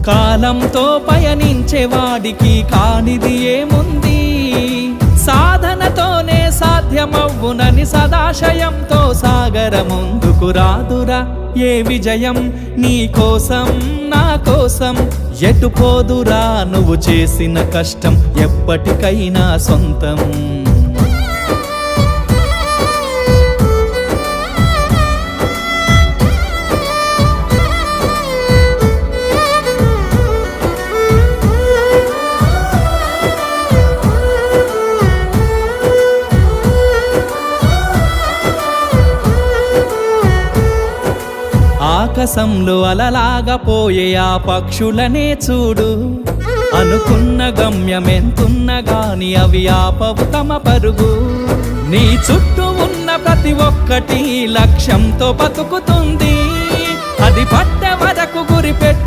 కాలంతో పయనించేవాడికి కానిది ఏముంది, సాధనతోనే సాధ్యమవ్వునని సదాశయంతో సాగర ముందుకు రాదురా ఏ విజయం. నీ కోసం నా కోసం ఎటు పోదురా నువ్వు చేసిన కష్టం ఎప్పటికైనా సొంతం. ఆకాశంలో అలలాగా పోయే ఆ పక్షులనే చూడు, అనుకున్న గమ్యమెంతున్న గాని అవి ఆపవు తమ పరుగు. నీ చుట్టూ ఉన్న ప్రతి ఒక్కటి లక్ష్యంతో బతుకుతుంది, అది పట్టే వరకు గురి